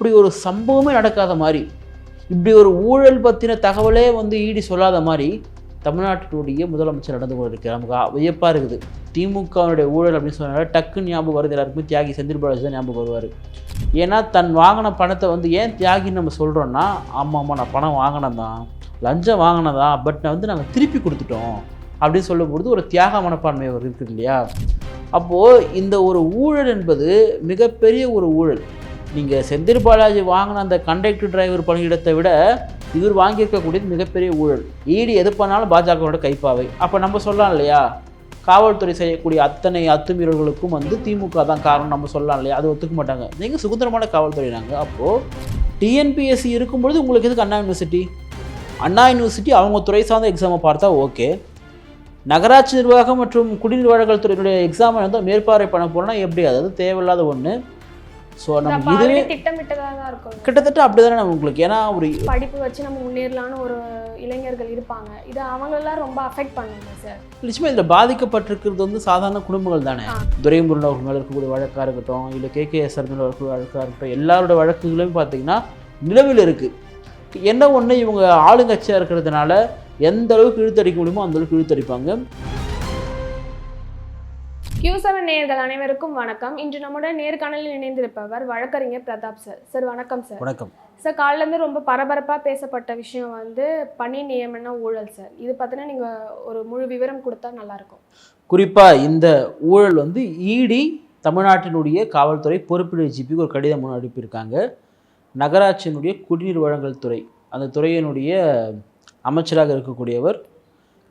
இப்படி ஒரு சம்பவமே நடக்காத மாதிரி, இப்படி ஒரு ஊழல் பற்றின தகவலே வந்து ஈடி சொல்லாத மாதிரி தமிழ்நாட்டினுடைய முதலமைச்சர் நடந்து கொண்டு இருக்கு. நமக்கு வியப்பாக இருக்குது. திமுகவுடைய ஊழல் அப்படின்னு சொன்னால டக்குன்னு ஞாபகம் வருது எல்லாருக்குமே தியாகி செந்தில் பாலாஜி தான் ஞாபகம் வருவார். ஏன்னா தன் வாங்கின பணத்தை வந்து ஏன் தியாகின்னு நம்ம சொல்கிறோன்னா, ஆமாம் நான் பணம் வாங்கினேன் தான், லஞ்சம் வாங்கினதா, பட் நான் வந்து நாங்கள் திருப்பி கொடுத்துட்டோம் அப்படின்னு சொல்லும்பொழுது ஒரு தியாக மனப்பான்மை இருக்குது இல்லையா. அப்போது இந்த ஒரு ஊழல் என்பது மிகப்பெரிய ஒரு ஊழல். நீங்கள் செந்தில் பாலாஜி வாங்கின அந்த கண்டக்டர் டிரைவர் பணியிடத்தை விட இவர் வாங்கியிருக்கக்கூடியது மிகப்பெரிய ஊழல். ஈடி எது பண்ணாலும் பாஜகவோட கைப்பாவை. அப்போ நம்ம சொல்லலாம் இல்லையா, காவல்துறை செய்யக்கூடிய அத்தனை அத்துமீறல்களுக்கும் வந்து திமுக தான் காரணம் நம்ம சொல்லலாம் இல்லையா. அது ஒத்துக்க மாட்டாங்க. நீங்கள் சுதந்திரமான காவல்துறை நாங்கள். அப்போது டிஎன்பிஎஸ்சி இருக்கும்பொழுது உங்களுக்கு எதுக்கு அண்ணா யூனிவர்சிட்டி? அண்ணா யூனிவர்சிட்டி அவங்க துறை சார்ந்த எக்ஸாமை பார்த்தா ஓகே. நகராட்சி நிர்வாகம் மற்றும் குடிநீர் வழங்கல் துறையினுடைய எக்ஸாமை வந்து மேற்பார்வை பண்ண போனால் எப்படி? அதாவது தேவையில்லாத ஒன்று. ஸோ நம்ம இதுவே திட்டமிட்டதாக தான் இருக்கும். கிட்டத்தட்ட அப்படி தானே நம்ம உங்களுக்கு. ஏன்னா ஒரு படிப்பு வச்சு நம்ம முன்னேறலான்னு ஒரு இளைஞர்கள் இருப்பாங்க. இது அவங்களெல்லாம் ரொம்ப அஃபெக்ட் பண்ணுங்க சார். நிச்சயமாக இதில் பாதிக்கப்பட்டிருக்கிறது வந்து சாதாரண குடும்பங்கள் தானே. துரைமுருகன் அவர்கள் மேலே இருக்கக்கூடிய வழக்காக இருக்கட்டும், இல்லை கேகேஎஸ்ஆர் மேலே இருக்கக்கூடிய வழக்காக இருக்கட்டும், எல்லாரோட வழக்குகளும் பார்த்தீங்கன்னா நிலவில் இருக்குது. என்ன ஒன்று, இவங்க ஆளுங்கட்சியாக இருக்கிறதுனால எந்த அளவுக்கு இழுத்தடிக்க முடியுமோ அந்த அளவுக்கு இழுத்தடிப்பாங்க. Q7 நேயர்கள் அனைவருக்கும் வணக்கம். இன்று நம்முடன் நேர்காணலில் இணைந்திருப்பவர் வழக்கறிஞர் பிரதாப் சார். சார் வணக்கம் சார். வணக்கம் சார். காலிலேருந்து ரொம்ப பரபரப்பாக பேசப்பட்ட விஷயம் வந்து பணி நியமன ஊழல் சார். இது பற்றின நீங்கள் ஒரு முழு விவரம் கொடுத்தா நல்லாயிருக்கும். குறிப்பாக இந்த ஊழல் வந்து ஈடி தமிழ்நாட்டினுடைய காவல்துறை பொறுப்பு டிஜிபிக்கு ஒரு கடிதம் அனுப்பியிருக்காங்க. நகராட்சியினுடைய குடிநீர் வழங்கல் துறை, அந்த துறையினுடைய அமைச்சராக இருக்கக்கூடியவர்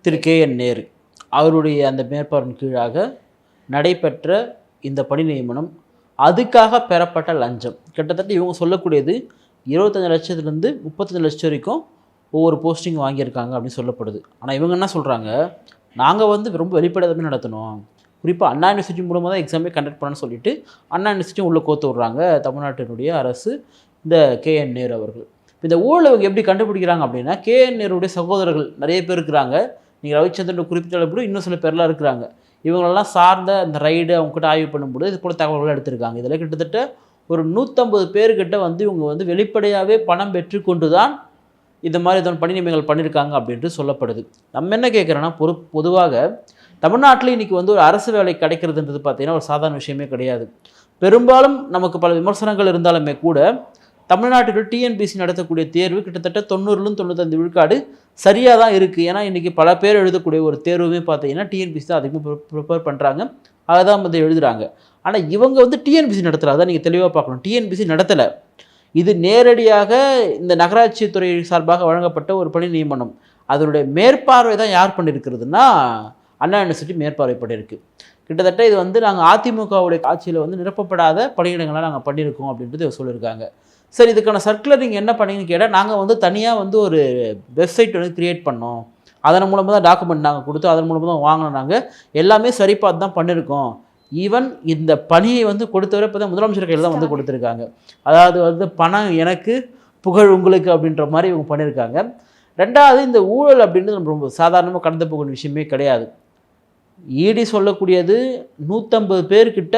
திரு KN நேரு அவருடைய அந்த மேற்பார்வையின் கீழாக நடைபெற்ற இந்த பணி நியமனம், அதுக்காக பெறப்பட்ட லஞ்சம் கிட்டத்தட்ட இவங்க சொல்லக்கூடியது 25 லட்சத்துலேருந்து 35 லட்சம் வரைக்கும் ஒவ்வொரு போஸ்டிங் வாங்கியிருக்காங்க அப்படின்னு சொல்லப்படுது. ஆனால் இவங்க என்ன சொல்கிறாங்க, நாங்கள் வந்து ரொம்ப வெளிப்படையாகவே நடத்தணும், குறிப்பாக அண்ணா யூனிவர்சிட்டி மூலமாக தான் எக்ஸாமே கண்டக்ட் பண்ணணும்னு சொல்லிட்டு அண்ணா யூனிவர்சிட்டியும் உள்ளே கோத்து விட்றாங்க தமிழ்நாட்டினுடைய அரசு, இந்த KN நேரு அவர்கள். இந்த ஊழல் இவங்க எப்படி கண்டுபிடிக்கிறாங்க அப்படின்னா, KN நேருடைய சகோதரர்கள் நிறைய பேர் இருக்கிறாங்க. நீங்கள் ரவிச்சந்திரன் குறிப்பிட்ட இன்னும் சில பேர்லாம் இருக்கிறாங்க. இவங்களெல்லாம் சார்ந்த அந்த ரைடு அவங்ககிட்ட ஆய்வு பண்ணும்போது இது போல் தகவல்கள் எடுத்திருக்காங்க. இதில் கிட்டத்தட்ட ஒரு 150 பேர்கிட்ட வந்து இவங்க வந்து வெளிப்படையாகவே பணம் பெற்றுக்கொண்டு தான் இந்த மாதிரி பணி நியமனங்கள் பண்ணியிருக்காங்க அப்படின்ட்டு சொல்லப்படுது. நம்ம என்ன கேட்குறோன்னா, பொதுவாக தமிழ்நாட்டில் இன்றைக்கி வந்து ஒரு அரசு வேலை கிடைக்கிறதுன்றது பார்த்திங்கன்னா ஒரு சாதாரண விஷயமே கிடையாது. பெரும்பாலும் நமக்கு பல விமர்சனங்கள் இருந்தாலுமே கூட தமிழ்நாட்டில் டிஎன்பிஎஸ்சி நடத்தக்கூடிய தேர்வு கிட்டத்தட்ட 90-95 விழுக்காடு சரியாக தான் இருக்குது. ஏன்னா இன்றைக்கி பல பேர் எழுதக்கூடிய ஒரு தேர்வுமே பார்த்தீங்கன்னா டிஎன்பிஎஸ்சி தான் அதிகமாக ப்ரிப்பேர் பண்ணுறாங்க, அதை தான் வந்து எழுதுகிறாங்க. ஆனால் இவங்க வந்து டிஎன்பிஎஸ்சி நடத்தலை. அதான் நீங்கள் தெளிவாக பார்க்கணும். டிஎன்பிஎஸ்சி நடத்தலை. இது நேரடியாக இந்த நகராட்சி துறை சார்பாக வழங்கப்பட்ட ஒரு பணி நியமனம். அதனுடைய மேற்பார்வை தான் யார் பண்ணியிருக்கிறதுனா அண்ணா யூனிவர்சிட்டி மேற்பார்வை பண்ணியிருக்கு. கிட்டத்தட்ட இது வந்து நாங்கள் அதிமுகவுடைய ஆட்சியில் வந்து நிரப்பப்படாத பணியிடங்களாக நாங்கள் பண்ணியிருக்கோம் அப்படின்றது சொல்லியிருக்காங்க. சரி, இதுக்கான சர்க்குலர் நீங்கள் என்ன பண்ணீங்கன்னு கேட்டால், நாங்கள் வந்து தனியாக வந்து ஒரு வெப்சைட் வந்து க்ரியேட் பண்ணோம், அதன் மூலமாக தான் டாக்குமெண்ட் நாங்கள் கொடுத்து அதன் மூலமாக தான் வாங்கினோம், நாங்கள் எல்லாமே சரி பார்த்து தான் பண்ணியிருக்கோம். ஈவன் இந்த பணியை வந்து கொடுத்தவரை இப்போ தான் முதலமைச்சர் கையில் தான் வந்து கொடுத்துருக்காங்க. அதாவது வந்து பணம் எனக்கு புகழ் உங்களுக்கு அப்படின்ற மாதிரி இவங்க பண்ணியிருக்காங்க. ரெண்டாவது, இந்த ஊழல் அப்படின்றது நம்ம ரொம்ப சாதாரணமாக கடந்து போகக்கூடிய விஷயமே கிடையாது. ஈடி சொல்லக்கூடியது 150 பேர்கிட்ட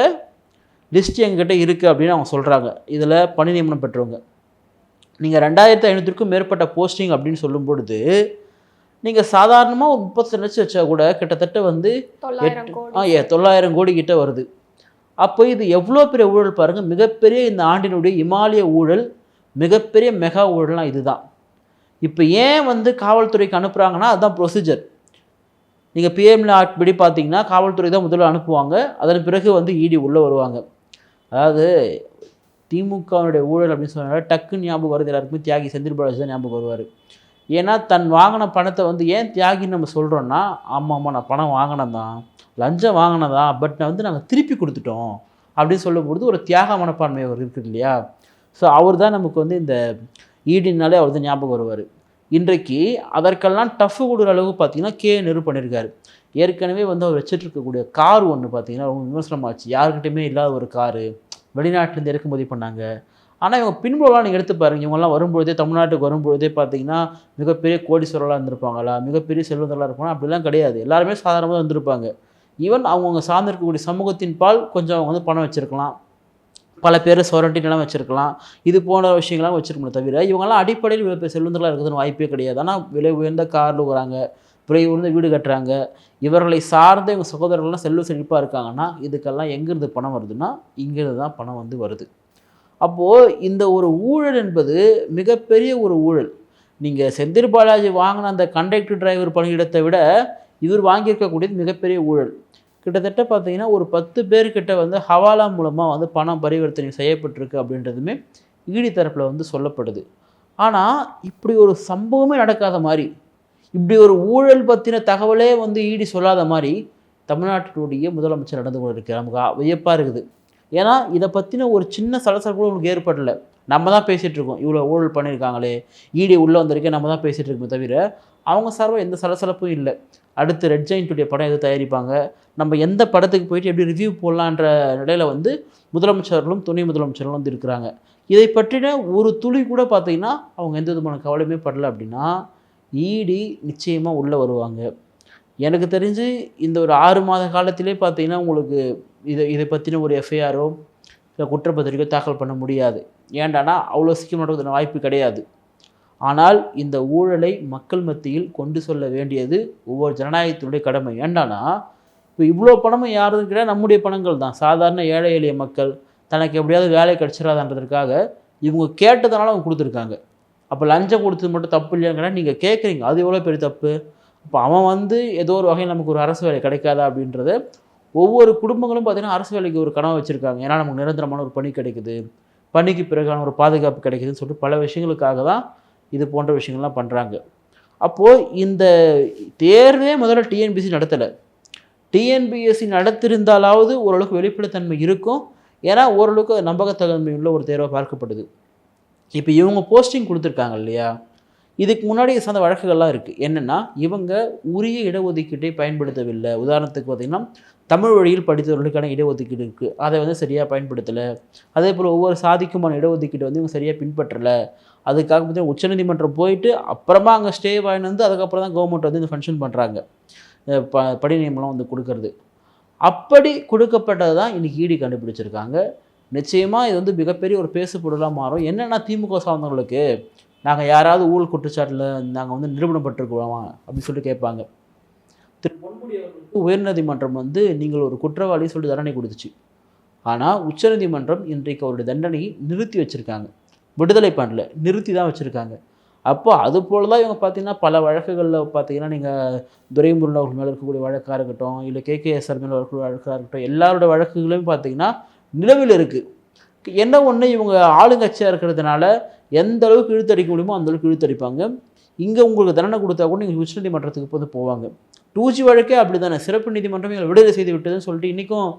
லிஸ்ட் எங்ககிட்ட இருக்குது அப்படின்னு அவங்க சொல்கிறாங்க. இதில் பணி நியமனம் பெற்றவங்க நீங்கள் 2500க்கும் மேற்பட்ட போஸ்டிங் அப்படின்னு சொல்லும் பொழுது, நீங்கள் சாதாரணமாக ஒரு 30 லட்சம் வச்சா கூட கிட்டத்தட்ட வந்து 900 கோடி கிட்ட வருது. அப்போ இது எவ்வளோ பெரிய ஊழல் பாருங்கள். மிகப்பெரிய இந்த ஆண்டினுடைய இமாலய ஊழல், மிகப்பெரிய மெகா ஊழல்னால் இதுதான். இப்போ ஏன் வந்து காவல்துறைக்கு அனுப்புகிறாங்கன்னா அதுதான் ப்ரொசீஜர். நீங்கள் பிஎம்ல ஆக்ட் படி பார்த்தீங்கன்னா காவல்துறை தான் முதல்ல அனுப்புவாங்க, அதன் பிறகு வந்து ஈடி உள்ளே வருவாங்க. அதாவது திமுகவுடைய ஊழல் அப்படின்னு சொன்னால டக்குன்னு ஞாபகம் வருது எல்லாருக்குமே தியாகி செந்தில் பாலாஜி தான் ஞாபகம் வருவார். ஏன்னா தன் வாங்கின பணத்தை வந்து ஏன் தியாகின்னு நம்ம சொல்கிறோன்னா, ஆமாம் நான் பணம் வாங்கினேன் தான், லஞ்சம் வாங்கினதா, பட் நான் வந்து நாங்கள் திருப்பி கொடுத்துட்டோம் அப்படின்னு சொல்லும்பொழுது ஒரு தியாக மனப்பான்மை அவர் இருக்குது இல்லையா. ஸோ அவர் தான் நமக்கு வந்து இந்த ஈடினாலே அவர் தான் ஞாபகம் வருவார். இன்றைக்கு அதற்கெல்லாம் டஃப் கொடுக்குற அளவுக்கு பார்த்தீங்கன்னா KN பண்ணியிருக்காரு. ஏற்கனவே வந்து அவர் வச்சுட்டு இருக்கக்கூடிய கார் ஒன்று பார்த்தீங்கன்னா ரொம்ப விமர்சனமாச்சு. யாருக்கிட்டையுமே இல்லாத ஒரு காரு, வெளிநாட்டிலேருந்து இறக்குமதி பண்ணாங்க. ஆனால் இவங்க பின்புலலாம் நீங்கள் எடுத்து பாருங்கள், இவங்கெல்லாம் வரும்பொழுதே தமிழ்நாட்டுக்கு வரும்பொழுதே பார்த்தீங்கன்னா மிகப்பெரிய கோடீஸ்வரலாக இருந்திருப்பாங்களா, மிகப்பெரிய செல்வந்தர்களாக இருப்பாங்க அப்படிலாம் கிடையாது. எல்லாருமே சாதாரணமாக வந்திருப்பாங்க. ஈவன் அவங்கவுங்க சார்ந்திருக்கக்கூடிய சமூகத்தின் பால் கொஞ்சம் அவங்க வந்து பணம் வச்சுருக்கலாம், பல பேர் சொரண்டி நிலம் வச்சுருக்கலாம், இது போன்ற விஷயங்கள்லாம் வச்சுருக்கணும். தவிர இவங்கெல்லாம் அடிப்படையில் இவ்வளோ பேர் செல்வந்தர்களாக இருக்கிறதுன்னு வாய்ப்பே கிடையாது. ஆனால் விலை உயர்ந்த காரில் போகிறாங்க, விலை உயர்ந்த வீடு கட்டுறாங்க, இவர்களை சார்ந்த இவங்க சகோதரர்கள்லாம் செல்வ செழிப்பாக இருக்காங்கன்னா இதுக்கெல்லாம் எங்கேருந்து பணம் வருதுன்னா இங்கேருந்து தான் பணம் வந்து வருது. அப்போது இந்த ஒரு ஊழல் என்பது மிகப்பெரிய ஒரு ஊழல். நீங்கள் செந்தில் பாலாஜி வாங்கின அந்த கண்டக்டர் டிரைவர் பணியிடத்தை விட இவர் வாங்கியிருக்கக்கூடியது மிகப்பெரிய ஊழல். கிட்டத்தட்ட பார்த்தீங்கன்னா ஒரு 10 பேர்கிட்ட வந்து ஹவாலா மூலமாக வந்து பணம் பரிவர்த்தனை செய்யப்பட்டிருக்கு அப்படின்றதுமே ஈடி தரப்பில் வந்து சொல்லப்படுது. ஆனால் இப்படி ஒரு சம்பவமே நடக்காத மாதிரி, இப்படி ஒரு ஊழல் பற்றின தகவலே வந்து ஈடி சொல்லாத மாதிரி தமிழ்நாட்டினுடைய முதலமைச்சர் நடந்து கொண்டு இருக்கு. நமக்கு வியப்பாக இருக்குது. ஏன்னா இதை பற்றின ஒரு சின்ன சலசலப்பு கூட உங்களுக்கு ஏற்படலை. நம்ம தான் பேசிகிட்டு இருக்கோம், இவ்வளோ ஊழல் பண்ணியிருக்காங்களே, ஈடி உள்ளே வந்திருக்கே, நம்ம தான் பேசிகிட்டு இருக்கோமே தவிர அவங்க சார்பாக எந்த சலசலப்பும் இல்லை. அடுத்து ரெட் ஜெயின்ட்டுடைய படம் எது தயாரிப்பாங்க, நம்ம எந்த படத்துக்கு போயிட்டு எப்படி ரிவ்யூ போடலான்ற நிலையில் வந்து முதலமைச்சர்களும் துணை முதலமைச்சர்களும் வந்து இருக்கிறாங்க. இதை பற்றின ஒரு துளி கூட பார்த்தீங்கன்னா அவங்க எந்த விதமான கவலையுமே படலை. அப்படின்னா ஈடி நிச்சயமாக உள்ளே வருவாங்க. எனக்கு தெரிஞ்சு இந்த ஒரு 6 மாத காலத்திலே பார்த்தீங்கன்னா உங்களுக்கு இதை பற்றின ஒரு எஃப்ஐஆரோ இல்லை குற்றப்பத்திரிக்கையோ தாக்கல் பண்ண முடியாது. ஏண்டானா அவ்வளோ சீக்கிரம் நடக்கிறதுன வாய்ப்பு கிடையாது. ஆனால் இந்த ஊழலை மக்கள் மத்தியில் கொண்டு சொல்ல வேண்டியது ஒவ்வொரு ஜனநாயகத்தினுடைய கடமை. ஏண்டானா இப்போ இவ்வளோ பணமும் யாருன்னு கேட்டால் நம்முடைய பணங்கள் தான். சாதாரண ஏழை எளிய மக்கள் தனக்கு எப்படியாவது வேலை கிடச்சிடாதன்றதுக்காக இவங்க கேட்டதுனால அவங்க கொடுத்துருக்காங்க. அப்போ லஞ்சம் கொடுத்தது மட்டும் தப்பு இல்லையாங்கன்னா நீங்கள் கேட்குறீங்க, அது எவ்வளோ பெரிய தப்பு. அப்போ அவன் வந்து ஏதோ ஒரு வகையில் நமக்கு ஒரு அரசு வேலை கிடைக்காதா அப்படின்றத ஒவ்வொரு குடும்பங்களும் பார்த்திங்கன்னா அரசு வேலைக்கு ஒரு கனவு வச்சுருக்காங்க. ஏன்னா நமக்கு நிரந்தரமான ஒரு பணி கிடைக்குது, பணிக்கு பிறகான ஒரு பாதுகாப்பு கிடைக்குதுன்னு சொல்லிட்டு பல விஷயங்களுக்காக தான் இது போன்ற விஷயங்கள்லாம் பண்ணுறாங்க. அப்போது இந்த தேர்வே முதல்ல டிஎன்பிஎஸ்சி நடத்தலை. டிஎன்பிஎஸ்சி நடத்திருந்தாலாவது ஓரளவுக்கு வெளிப்படைத்தன்மை இருக்கும். ஏன்னா ஓரளவுக்கு நம்பகத்தன்மை உள்ள ஒரு தேர்வாக பார்க்கப்படுது. இப்போ இவங்க போஸ்டிங் கொடுத்துருக்காங்க இல்லையா, இதுக்கு முன்னாடி சார்ந்த வழக்குகள்லாம் இருக்குது. என்னென்னா இவங்க உரிய இடஒதுக்கீட்டை பயன்படுத்தவில்லை. உதாரணத்துக்கு பார்த்திங்கன்னா தமிழ் வழியில் படித்தவர்களுக்கான இடஒதுக்கீடு இருக்குது, அதை வந்து சரியாக பயன்படுத்தலை. அதே போல் ஒவ்வொரு சாதிக்குமான இடஒதுக்கீட்டை வந்து இவங்க சரியாக பின்பற்றலை. அதுக்காக பார்த்தீங்கன்னா உச்சநீதிமன்றம் போயிட்டு அப்புறமா அங்கே ஸ்டே வாங்கிட்டு வந்து அதுக்கப்புறம் தான் கவர்மெண்ட் வந்து இந்த ஃபங்க்ஷன் பண்ணுறாங்க, படி நியமனம் வந்து கொடுக்கறது. அப்படி கொடுக்கப்பட்டது தான் இன்றைக்கி ஈடி கண்டுபிடிச்சிருக்காங்க. நிச்சயமாக இது வந்து மிகப்பெரிய ஒரு பேசு பொருளாக மாறும். என்னென்னா திமுக சார்ந்தவங்களுக்கு நாங்கள் யாராவது ஊழல் குற்றச்சாட்டில் நாங்கள் வந்து நிரூபணப்பட்டிருக்கிறோமா அப்படின்னு சொல்லிட்டு கேட்பாங்க. திரு பொன்முடி அவர்களுக்கு உயர்நீதிமன்றம் வந்து நீங்கள் ஒரு குற்றவாளி சொல்லிட்டு தண்டனை கொடுத்துச்சு. ஆனால் உச்சநீதிமன்றம் இன்றைக்கு அவருடைய தண்டனையை நிறுத்தி வச்சுருக்காங்க, விடுதலை பண்ணல, நிறுத்தி தான் வச்சுருக்காங்க. அப்போ அது போல் தான் இவங்க பார்த்தீங்கன்னா பல வழக்குகளில் பார்த்தீங்கன்னா நீங்கள் துரைமுருகன் அவர்கள் மேலே இருக்கக்கூடிய வழக்காக இருக்கட்டும், இல்லை கேகேஎஸ்ஆர் மேலே இருக்கக்கூடிய வழக்காக இருக்கட்டும், எல்லாரோட வழக்குகளையும் பார்த்தீங்கன்னா நிலவில் இருக்குது. என்ன ஒன்று இவங்க ஆளுங்கட்சியாக இருக்கிறதுனால எந்த அளவுக்கு இழுத்தடிக்க முடியுமோ அந்த அளவுக்கு இழுத்தடிப்பாங்க. இங்கே உங்களுக்கு தண்டனை கொடுத்தா கூட நீங்கள் உச்சநீதிமன்றத்துக்கு போது போவாங்க. 2G வழக்கே அப்படி தானே, சிறப்பு நீதிமன்றம் எங்களை விடுதலை செய்து விட்டதுன்னு சொல்லிட்டு இன்றைக்கும்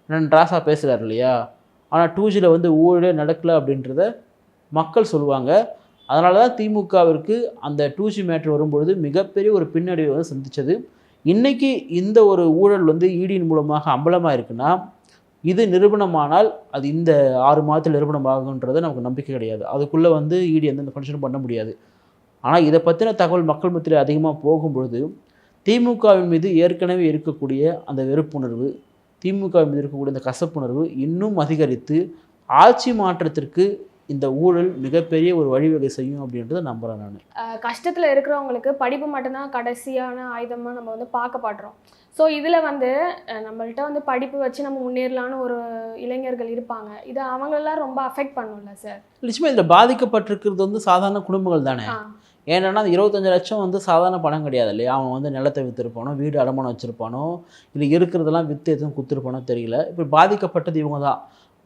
நான் ராசா பேசுகிறார் இல்லையா. ஆனால் 2Gயில் வந்து ஊழலே நடக்கலை அப்படின்றத மக்கள் சொல்லுவாங்க. அதனால தான் திமுகவிற்கு அந்த 2G மேட்ரு வரும்பொழுது மிகப்பெரிய ஒரு பின்னடைவை வந்து சந்தித்தது. இன்றைக்கி இந்த ஒரு ஊழல் வந்து ஈடியின் மூலமாக அம்பலமாக இருக்குன்னா இது நிரூபணமானால் அது இந்த 6 மாதத்தில் நிரூபணமாகுன்றது நமக்கு நம்பிக்கை கிடையாது. அதுக்குள்ளே வந்து ஈடி எந்த ஃபங்க்ஷனும் பண்ண முடியாது. ஆனால் இதை பற்றின தகவல் மக்கள் மத்தியில் அதிகமாக போகும்பொழுது திமுகவின் மீது ஏற்கனவே இருக்கக்கூடிய அந்த வெறுப்புணர்வு, திமுகவின் மீது இருக்கக்கூடிய அந்த கசப்புணர்வு இன்னும் அதிகரித்து ஆட்சி மாற்றத்திற்கு இந்த ஊழல் மிகப்பெரிய ஒரு வழிவகை செய்யும் அப்படின்றத நம்புகிறேன் நான். கஷ்டத்தில் இருக்கிறவங்களுக்கு படிப்பு மட்டும்தான் கடைசியான ஆயுதமாக நம்ம வந்து பார்க்கப்படுறோம். ஸோ இதில் வந்து நம்மள்கிட்ட வந்து படிப்பு வச்சு நம்ம முன்னேறலான்னு ஒரு இளைஞர்கள் இருப்பாங்க. இது அவங்களெல்லாம் ரொம்ப அஃபெக்ட் பண்ணும்ல சார்? நிச்சயமாக இதில் பாதிக்கப்பட்டிருக்கிறது வந்து சாதாரண குடும்பங்கள் தானே. ஏன்னா அந்த 25 லட்சம் வந்து சாதாரண பணம் கிடையாது இல்லையா. அவன் வந்து நிலத்தை விற்றுருப்பானோ, வீடு அடமானம் வச்சுருப்பானோ, இல்லை இருக்கிறதெல்லாம் விற்று எதுவும் குத்துருப்பானோ தெரியல. இப்போ பாதிக்கப்பட்டது இவங்க தான்.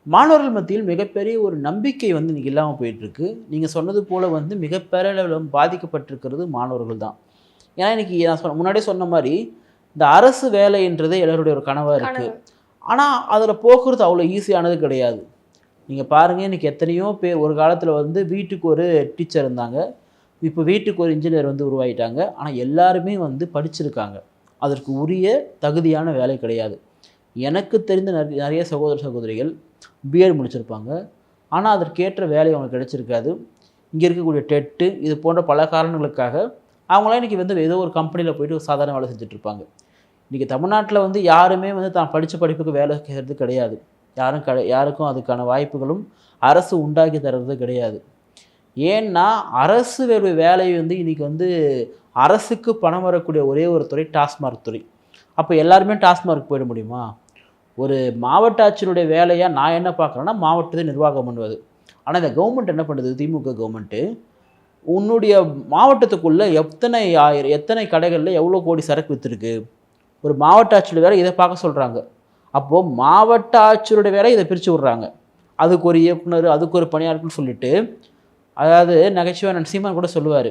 மாணவர்கள் மத்தியில் மிகப்பெரிய ஒரு நம்பிக்கை வந்து இன்றைக்கி இல்லாமல் போயிட்டுருக்கு. நீங்கள் சொன்னது போல் வந்து மிகப்பெரிய பாதிக்கப்பட்டிருக்கிறது மாணவர்கள் தான். ஏன்னா இன்றைக்கி நான் முன்னாடியே சொன்ன மாதிரி இந்த அரசு வேலைன்றதே எல்லாருடைய ஒரு கனவாக இருக்குது. ஆனால் அதில் போக்குறது அவ்வளோ ஈஸியானது கிடையாது. நீங்கள் பாருங்கள், இன்றைக்கி எத்தனையோ பேர் ஒரு காலத்தில் வந்து வீட்டுக்கு ஒரு டீச்சர் இருந்தாங்க, இப்போ வீட்டுக்கு ஒரு இன்ஜினியர் வந்து உருவாகிட்டாங்க. ஆனால் எல்லாருமே வந்து படிச்சிருக்காங்க, அதற்கு உரிய தகுதியான வேலை கிடையாது. எனக்கு தெரிந்த நிறைய சகோதர சகோதரிகள் பிஎட் முடிச்சிருப்பாங்க, ஆனால் அதற்கேற்ற வேலை அவங்களுக்கு கிடைச்சிருக்காது. இங்கே இருக்கக்கூடிய டெட்டு இது போன்ற பல காரணங்களுக்காக அவங்களாம் இன்றைக்கி வந்து ஏதோ ஒரு கம்பெனியில் போய்ட்டு ஒரு சாதாரண வேலை செஞ்சுட்ருப்பாங்க. இன்றைக்கி தமிழ்நாட்டில் வந்து யாருமே வந்து தான் படித்த படிப்புக்கு வேலை செய்கிறது கிடையாது. யாருக்கும் அதுக்கான வாய்ப்புகளும் அரசு உண்டாக்கி தர்றது கிடையாது. ஏன்னா அரசு வேலை வந்து இன்றைக்கி வந்து அரசுக்கு பணம் வரக்கூடிய ஒரே ஒரு துறை டாஸ்மார்க் துறை. அப்போ எல்லாருமே டாஸ்மார்க் போயிட முடியுமா? ஒரு மாவட்ட ஆட்சியருடைய வேலையாக நான் என்ன பார்க்குறேன்னா மாவட்டத்தை நிர்வாகம் பண்ணுவது. ஆனால் இந்த கவர்மெண்ட் என்ன பண்ணுது, திமுக கவர்மெண்ட்டு உன்னுடைய மாவட்டத்துக்குள்ளே எத்தனை கடைகளில் எவ்வளோ கோடி சரக்கு விற்றுருக்கு, ஒரு மாவட்ட ஆட்சியோட வேலை இதை பார்க்க சொல்கிறாங்க. அப்போது மாவட்ட ஆட்சியருடைய வேலை இதை பிரித்து விட்றாங்க. அதுக்கு ஒரு இயக்குனர், அதுக்கு ஒரு பணியாளர்னு சொல்லிட்டு, அதாவது நகைச்சுவை சீமான் கூட சொல்லுவார்,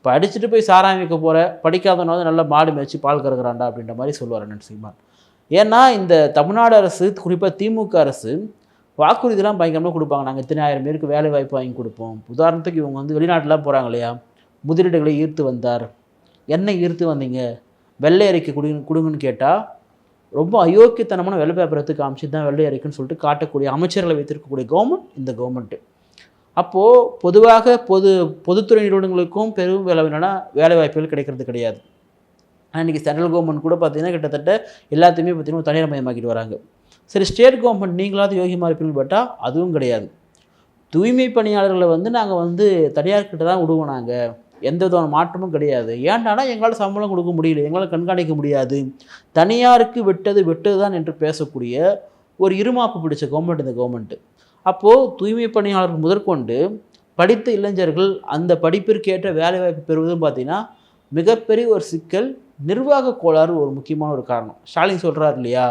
படிச்சுட்டு போய் சாராயம் வைக்க போகிற, படிக்காதவனாவது நல்லா மாடு மேய்ச்சி பால் கறக்குறாண்டா அப்படின்ற மாதிரி சொல்லுவார் சீமான். ஏன்னா இந்த தமிழ்நாடு அரசு, குறிப்பாக திமுக அரசு வாக்குறுதிலாம் பயங்கரமாக கொடுப்பாங்க. நாங்கள் இத்தனை ஆயிரம் பேருக்கு வேலை வாய்ப்பு வாங்கி கொடுப்போம். உதாரணத்துக்கு இவங்க வந்து வெளிநாட்டிலாம் போகிறாங்க இல்லையா, முதலீடுகளை ஈர்த்து வந்தார். என்ன ஈர்த்து வந்தீங்க, வெள்ளை அறிக்கை கொடுங்கன்னு கேட்டால் ரொம்ப அயோக்கியத்தனமான வெள்ளை பேப்பரத்து காமிச்சு தான் வெள்ளை அறிக்கைன்னு சொல்லிட்டு காட்டக்கூடிய அமைச்சர்களை வைத்திருக்கக்கூடிய கவர்மெண்ட் இந்த கவர்மெண்ட்டு. அப்போது பொதுவாக பொதுத்துறை நிறுவனங்களுக்கும் பெரும் அளவிலான வேலை வாய்ப்புகள் கிடைக்கிறது கிடையாது. இன்றைக்கி சென்ட்ரல் கவர்மெண்ட் கூட பார்த்திங்கன்னா கிட்டத்தட்ட எல்லாத்தையுமே பார்த்திங்கன்னா தனியார் மயமாக்கிட்டு வராங்க. சரி, ஸ்டேட் கவர்மெண்ட் நீங்களாவது யோகியமாக இருப்பீங்கன்னு பார்த்தா அதுவும் கிடையாது. தூய்மை பணியாளர்களை வந்து நாங்கள் வந்து தனியார்கிட்ட தான் விடுவோம், நாங்கள் எந்த விதமான மாற்றமும் கிடையாது. ஏன்டானா எங்களால் சம்பளம் கொடுக்க முடியல, எங்களால் கண்காணிக்க முடியாது, தனியாருக்கு வெட்டது தான் என்று பேசக்கூடிய ஒரு இருமாப்பு பிடிச்ச கவர்மெண்ட் இந்த கவர்மெண்ட்டு. அப்போது தூய்மை பணியாளர்கள் முதற்கொண்டு படித்த இளைஞர்கள் அந்த படிப்பிற்கேற்ற வேலைவாய்ப்பு பெறுவதும் பார்த்திங்கன்னா மிகப்பெரிய ஒரு சிக்கல், நிர்வாக கோளாறு ஒரு முக்கியமான ஒரு காரணம். ஸ்டாலின் சொல்கிறார் இல்லையா,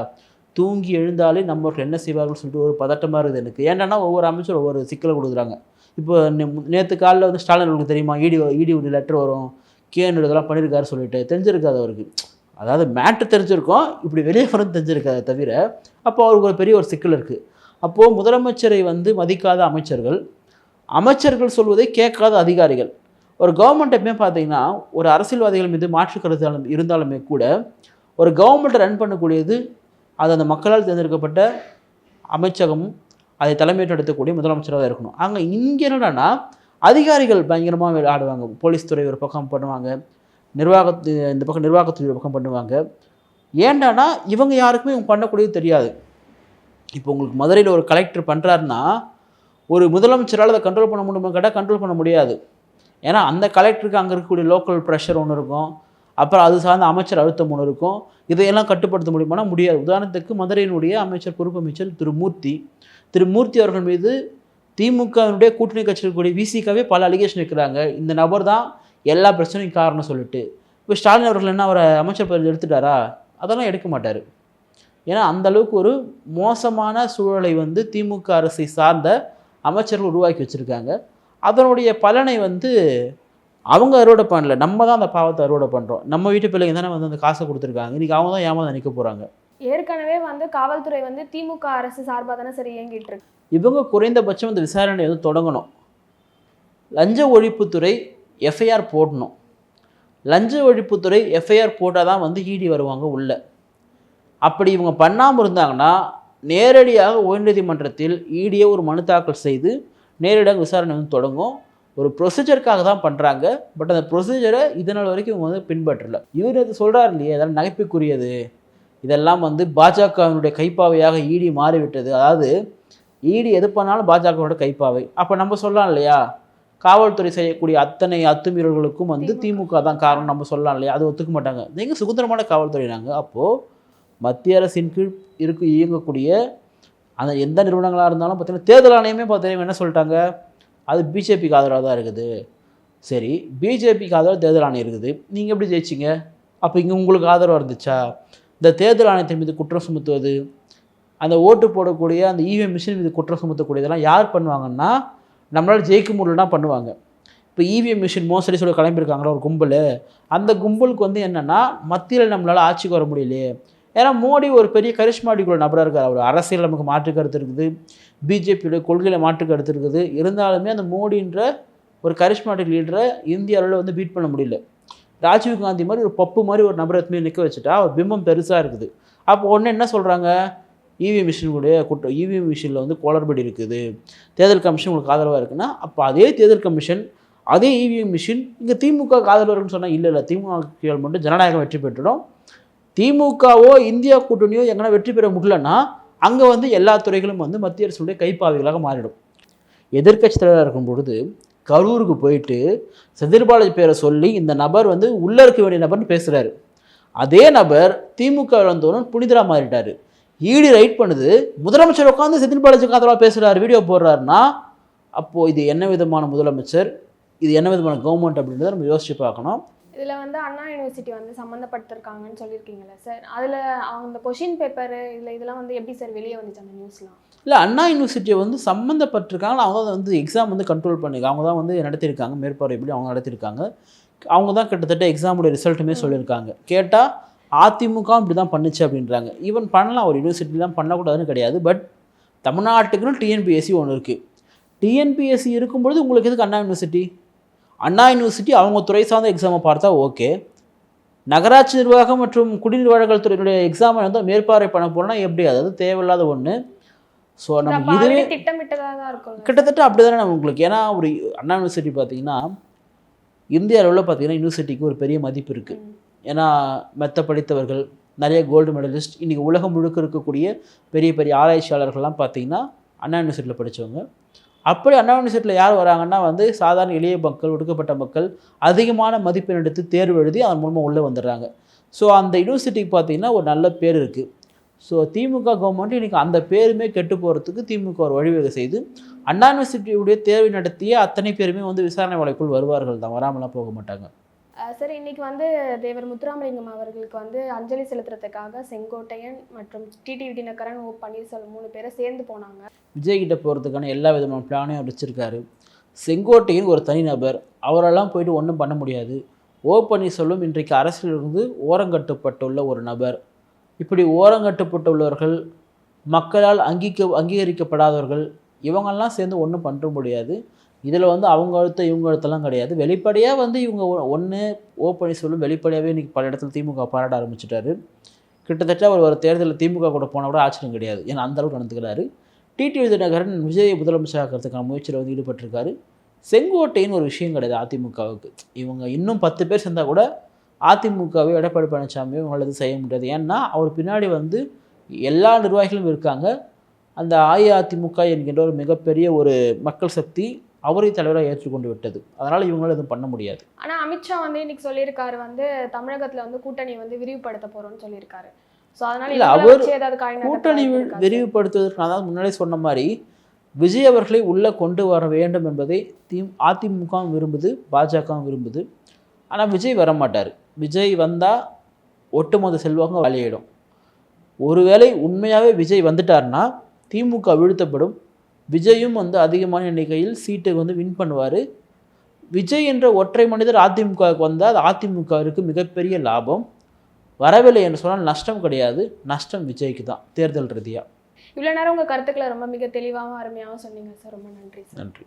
தூங்கி எழுந்தாலே நம்மளுக்கு என்ன செய்வார்கள்னு சொல்லிட்டு ஒரு பதட்டமாக இருக்குது எனக்கு. ஏன்டானா ஒவ்வொரு அமைச்சரும் ஒவ்வொரு சிக்கலை கொடுக்குறாங்க. இப்போ நேற்று காலையில் வந்து ஸ்டாலின் அவர்களுக்கு தெரியுமா, இடி ஒரு லெட்டர் வரும், கேன்னு இதெல்லாம் பண்ணியிருக்காரு சொல்லிட்டு தெரிஞ்சிருக்காது அவருக்கு. அதாவது மேட்ரு தெரிஞ்சிருக்கோம், இப்படி வெளியே வரது தெரிஞ்சிருக்காது தவிர. அப்போ அவருக்கு ஒரு பெரிய ஒரு சிக்கல் இருக்குது. அப்போது முதலமைச்சரை வந்து மதிக்காத அமைச்சர்கள் சொல்வதை கேட்காத அதிகாரிகள். ஒரு கவர்மெண்ட் எப்பவுமே பார்த்தீங்கன்னா ஒரு அரசியல்வாதிகள் மீது மாற்று கருத்து இருந்தாலுமே கூட ஒரு கவர்மெண்ட்டை ரன் பண்ணக்கூடியது அது அந்த மக்களால் தேர்ந்தெடுக்கப்பட்ட அமைச்சகமும் அதை தலைமையேற்று நடத்தக்கூடிய முதலமைச்சராக தான் இருக்கணும். அங்கே இங்கே என்னடான்னா அதிகாரிகள் பயங்கரமாக ஆடுவாங்க. போலீஸ் துறை ஒரு பக்கம் பண்ணுவாங்க, இந்த பக்கம் நிர்வாகத்துறை ஒரு பக்கம் பண்ணுவாங்க. ஏண்டானா இவங்க யாருக்குமே இவங்க பண்ணக்கூடியது தெரியாது. இப்போ உங்களுக்கு மதுரையில் ஒரு கலெக்டர் பண்ணுறாருன்னா ஒரு முதலமைச்சரால் அதை கண்ட்ரோல் பண்ண முடியுமா கேட்டால் கண்ட்ரோல் பண்ண முடியாது. ஏன்னா அந்த கலெக்டருக்கு அங்கே இருக்கக்கூடிய லோக்கல் ப்ரெஷர் ஒன்று இருக்கும், அப்புறம் அது சார்ந்த அமைச்சர் அழுத்தம் ஒன்று இருக்கும். இதையெல்லாம் கட்டுப்படுத்த முடியுமானா முடியாது. உதாரணத்துக்கு மதுரையினுடைய பொறுப்பு அமைச்சர் திரு மூர்த்தி அவர்கள் மீது திமுகவினுடைய கூட்டணி கட்சி இருக்கக்கூடிய விசிகாவே பல அலிகேஷன் இருக்கிறாங்க. இந்த நபர் தான் எல்லா பிரச்சனையும் காரணம் சொல்லிட்டு. இப்போ ஸ்டாலின் அவர்கள் என்ன அவரை அமைச்சர் பதவி எடுத்துட்டாரா? அதெல்லாம் எடுக்க மாட்டார். ஏன்னா அந்தளவுக்கு ஒரு மோசமான சூழலை வந்து திமுக அரசை சார்ந்த அமைச்சர்கள் உருவாக்கி வச்சுருக்காங்க. அதனுடைய பலனை வந்து அவங்க அறுவடை பண்ணல, நம்ம தான் அந்த பாவத்தை அறுவடை பண்ணுறோம். நம்ம வீட்டு பிள்ளைங்க தானே வந்து அந்த காசை கொடுத்துருக்காங்க, இன்றைக்கி அவங்க தான் ஏமாந்து நிற்க போகிறாங்க. ஏற்கனவே வந்து காவல்துறை வந்து திமுக அரசு சார்பாக தானே சரி இயங்கிட்டு இருக்கு. இவங்க குறைந்தபட்சம் இந்த விசாரணை வந்து தொடங்கணும். லஞ்ச ஒழிப்புத்துறை எஃப்ஐஆர் போடணும். லஞ்ச ஒழிப்புத்துறை எஃப்ஐஆர் போட்டால் தான் வந்து இடி வருவாங்க உள்ள. அப்படி இவங்க பண்ணாமல் இருந்தாங்கன்னா நேரடியாக உயர்நீதிமன்றத்தில் இடியை ஒரு மனு தாக்கல் செய்து நேரடியாக விசாரணை வந்து தொடங்கும். ஒரு ப்ரொசீஜருக்காக தான் பண்ணுறாங்க. பட் அந்த ப்ரொசீஜரை இதனால் வரைக்கும் இவங்க வந்து பின்பற்றலை. இவர் இது சொல்கிறார் இல்லையா, இதெல்லாம் நகைப்புக்குரியது, இதெல்லாம் வந்து பாஜகவினுடைய கைப்பாவையாக இடி மாறிவிட்டது. அதாவது இடி எது பண்ணாலும் பாஜகவோட கைப்பாவை. அப்போ நம்ம சொல்லலாம் இல்லையா, காவல்துறை செய்யக்கூடிய அத்தனை அத்துமீறல்களுக்கும் வந்து திமுக தான் காரணம் நம்ம சொல்லலாம் இல்லையா? அது ஒத்துக்க மாட்டாங்க. நீங்கள் சுதந்திரமான காவல்துறை நாங்கள். அப்போது மத்திய அரசின் கீழ் இயங்கக்கூடிய அந்த எந்த நிறுவனங்களாக இருந்தாலும் பார்த்தீங்கன்னா தேர்தல் ஆணையமே பார்த்தீங்கன்னா என்ன சொல்லிட்டாங்க, அது பிஜேபிக்கு ஆதரவாக தான் இருக்குது. சரி, பிஜேபிக்கு ஆதரவாக தேர்தல் ஆணையம் இருக்குது, நீங்கள் எப்படி ஜெயிச்சிங்க? அப்போ இங்கே உங்களுக்கு ஆதரவாக இருந்துச்சா? இந்த தேர்தல் ஆணையத்தின் மீது குற்றம் சுமத்துவது, அந்த ஓட்டு போடக்கூடிய அந்த இவிஎம் மிஷின் மீது குற்றம் சுமத்தக்கூடியதெல்லாம் யார் பண்ணுவாங்கன்னா நம்மளால் ஜெயிக்க முடியலன்னா பண்ணுவாங்க. இப்போ இவிஎம் மிஷின் மோசடி சொல்லி கிளம்பியிருக்காங்களா ஒரு கும்பல், அந்த கும்பலுக்கு வந்து என்னென்னா மத்தியில் நம்மளால் ஆட்சிக்கு வர முடியலையே. ஏன்னா மோடி ஒரு பெரிய கரிஷ்மாட்டிக்குள்ள நபராக இருக்கார். அவர் அரசியல் நமக்கு மாற்று கருத்து இருக்குது, பிஜேபியோட கொள்கையில் மாற்று கருத்து இருக்குது. இருந்தாலுமே அந்த மோடின்ற ஒரு கரிஷ்மாட்டிக் லீடரை இந்திய அளவில் வந்து பீட் பண்ண முடியல. ராஜீவ் காந்தி மாதிரி ஒரு பப்பு மாதிரி ஒரு நபரை எத்தமே நிற்க வச்சுட்டா அவர் பிம்பம் பெருசாக இருக்குது. அப்போ ஒன்று என்ன சொல்கிறாங்க, இவிஎம் மிஷினுடைய இவிஎம் மிஷினில் வந்து குளறுபடி இருக்குது, தேர்தல் கமிஷன் உங்களுக்கு ஆதரவாக இருக்குன்னா அப்போ அதே தேர்தல் கமிஷன் அதே இவிஎம் மிஷின் இங்கே திமுக ஆதரவாக இருக்குன்னு சொன்னால் இல்லை திமுக மட்டும் ஜனநாயகம் வெற்றி பெற்றுடும். திமுகவோ இந்தியா கூட்டணியோ எங்கன்னா வெற்றி பெற முடியலன்னா அங்கே வந்து எல்லா துறைகளும் வந்து மத்திய அரசுடைய கைப்பாவைகளாக மாறிடும். எதிர்க்கட்சி தலைவராக இருக்கும் பொழுது கரூருக்கு போயிட்டு செந்தில் பாலாஜி பேரை சொல்லி இந்த நபர் வந்து உள்ளே இருக்க வேண்டிய நபர்னு பேசுகிறாரு. அதே நபர் திமுக வந்தோன்னு புனிதரா மாறிட்டார். ஈடி ரைட் பண்ணுது, முதலமைச்சர் உட்காந்து செந்தில் பாலாஜி காதலாக பேசுகிறாரு, வீடியோ போடுறாருன்னா அப்போது இது என்ன விதமான முதலமைச்சர், இது என்ன விதமான கவர்மெண்ட் அப்படின்றத நம்ம யோசிச்சு பார்க்கணும். இதில் வந்து அண்ணா யூனிவர்சிட்டி வந்து சம்மந்தப்படுத்திருக்காங்கன்னு சொல்லியிருக்கீங்களா சார்? அதில் அவங்க இந்த கொஷின் பேப்பரு இதெல்லாம் வந்து எப்படி சார் வெளியே வந்துச்சு அந்த நியூஸ்லாம்? இல்லை, அண்ணா யூனிவர்சிட்டியை வந்து சம்மந்தப்பட்டிருக்காங்க. அவங்க தான் வந்து எக்ஸாம் வந்து கண்ட்ரோல் பண்ணியிருக்காங்க. அவங்க தான் வந்து நடத்தியிருக்காங்க, மேற்பார்வை எப்படி அவங்க நடத்தியிருக்காங்க. அவங்க தான் கிட்டத்தட்ட எக்ஸாமுடைய ரிசல்ட்டுமே சொல்லியிருக்காங்க. கேட்டால் அதிமுக இப்படி தான் பண்ணுச்சு அப்படின்றாங்க. ஈவன் பண்ணலாம், ஒரு யூனிவர்சிட்டிலாம் பண்ணக்கூடாதுன்னு கிடையாது. பட் தமிழ்நாட்டுக்குன்னு டிஎன்பிஎஸ்சி ஒன்று இருக்குது. டிஎன்பிஎஸ்சி இருக்கும்பொழுது உங்களுக்கு எதுக்கு அண்ணா யூனிவர்சிட்டி? அண்ணா யூனிவர்சிட்டி அவங்க துறை சார்ந்த எக்ஸாமை பார்த்தா ஓகே. நகராட்சி நிர்வாகம் மற்றும் குடிநீர் வழங்கல் துறையினுடைய எக்ஸாமை வந்து மேற்பார்வை பண்ண போனால் எப்படி? அதாவது தேவையில்லாத ஒன்று. ஸோ நம்ம இதுவே திட்டமிட்டதாக தான் இருக்கும். கிட்டத்தட்ட அப்படி தானே நம்ம உங்களுக்கு. ஏன்னா ஒரு அண்ணா யூனிவர்சிட்டி பார்த்தீங்கன்னா இந்திய அளவில் பார்த்தீங்கன்னா யூனிவர்சிட்டிக்கு ஒரு பெரிய மதிப்பு இருக்குது. ஏன்னா மெத்த படித்தவர்கள், நிறைய கோல்டு மெடலிஸ்ட், இன்றைக்கி உலகம் முழுக்க இருக்கக்கூடிய பெரிய பெரிய ஆராய்ச்சியாளர்கள்லாம் பார்த்தீங்கன்னா அண்ணா யூனிவர்சிட்டியில் படித்தவங்க. அப்படி அண்ணா யூனிவர்சிட்டியில் யார் வராங்கன்னா வந்து சாதாரண எளிய மக்கள், ஒடுக்கப்பட்ட மக்கள் அதிகமான மதிப்பெண் எடுத்து தேர்வு எழுதி அதன் மூலமாக உள்ளே வந்துடுறாங்க. ஸோ அந்த யூனிவர்சிட்டிக்கு பார்த்தீங்கன்னா ஒரு நல்ல பேர் இருக்குது. ஸோ திமுக கவர்மெண்ட் இன்றைக்கி அந்த பேருமே கெட்டு போகிறதுக்கு திமுக ஒரு வழிவகை செய்து அண்ணா யூனிவர்சிட்டியுடைய தேர்வு நடத்திய அத்தனை பேருமே வந்து விசாரணை வலைக்குள் வருவார்கள் தான், வராமலாம் போக மாட்டாங்க. சார், இன்னைக்கு வந்து தேவர் முத்துராமலிங்கம் அவர்களுக்கு வந்து அஞ்சலி செலுத்துறதுக்காக செங்கோட்டையன் மற்றும் டிடிவி தினகரன், ஓ பன்னீர்செல்வம் 3 பேரை சேர்ந்து போனாங்க. விஜய் கிட்ட போகிறதுக்கான எல்லா விதமான பிளானையும் வச்சிருக்காரு. செங்கோட்டையன் ஒரு தனிநபர், அவரெல்லாம் போயிட்டு ஒன்றும் பண்ண முடியாது. ஓ பன்னீர்செல்வம் இன்றைக்கு அரசியலிருந்து ஓரங்கட்டுப்பட்டுள்ள ஒரு நபர். இப்படி ஓரங்கட்டுப்பட்டுள்ளவர்கள், மக்களால் அங்கீகரிக்கப்படாதவர்கள், இவங்கெல்லாம் சேர்ந்து ஒன்றும் பண்ண முடியாது. இதில் வந்து அவங்க அழுத்த இவங்க அழுத்தெல்லாம் கிடையாது. வெளிப்படையாக வந்து இவங்க ஒன்று ஓ பன்னீர்செல்வம் வெளிப்படையாகவே இன்றைக்கி பல இடத்துல திமுக பாராட்ட ஆரம்பிச்சிட்டாரு. கிட்டத்தட்ட அவர் ஒரு தேர்தலில் திமுக கூட போனால் கூட ஆச்சரியம் கிடையாது, ஏன்னா அந்தளவுக்கு நடந்துக்கிறாரு. டிடிவி தினகரன் விஜயை முதலமைச்சராக்கிறதுக்கான முயற்சியில் வந்து ஈடுபட்டிருக்காரு. செங்கோட்டைன்னு ஒரு விஷயம் கிடையாது அதிமுகவுக்கு. இவங்க இன்னும் 10 பேர் சேர்ந்தால் கூட அதிமுகவை எடப்பாடி பழனிசாமியோ இவங்களது செய்ய முடியாது. ஏன்னா அவர் பின்னாடி வந்து எல்லா நிர்வாகிகளும் இருக்காங்க. அந்த அஇஅதிமுக என்கின்ற ஒரு மிகப்பெரிய ஒரு மக்கள் சக்தி அவரை தலைவராக ஏற்றுக்கொண்டு விட்டது. அதனால் இவங்களால எதுவும் பண்ண முடியாது. ஆனால் அமித்ஷா வந்து இன்னைக்கு சொல்லியிருக்காரு, வந்து தமிழகத்தில் வந்து கூட்டணி வந்து விரிவுபடுத்த போகிறோம்னு சொல்லியிருக்காரு. ஸோ அதனால் இல்லை, அவர் கூட்டணி விரிவுபடுத்துவதற்கு நான் தான் முன்னாடி சொன்ன மாதிரி விஜய் அவர்களை உள்ளே கொண்டு வர வேண்டும் என்பதை அதிமுகவும் விரும்புது, பாஜகவும் விரும்புது. ஆனால் விஜய் வரமாட்டார். விஜய் வந்தால் ஒட்டுமொத்த செல்வாங்க வழியிடும். ஒருவேளை உண்மையாகவே விஜய் வந்துட்டார்னா திமுக வீழ்த்தப்படும். விஜயும் வந்து அதிகமான எண்ணிக்கையில் சீட்டை வந்து வின் பண்ணுவார். விஜய் என்ற ஒற்றை மனிதர் அதிமுகவுக்கு வந்தால் அது அதிமுகவிற்கு மிகப்பெரிய லாபம். வரவில்லை என்று சொன்னால் நஷ்டம் கிடையாது, நஷ்டம் விஜய்க்கு தான் தேர்தல் ரீதியாக. இவ்வளோ நேரம் உங்கள் கருத்துக்களை ரொம்ப மிக தெளிவாகவும் அருமையாகவும் சொன்னீங்க சார். ரொம்ப நன்றி சார். நன்றி.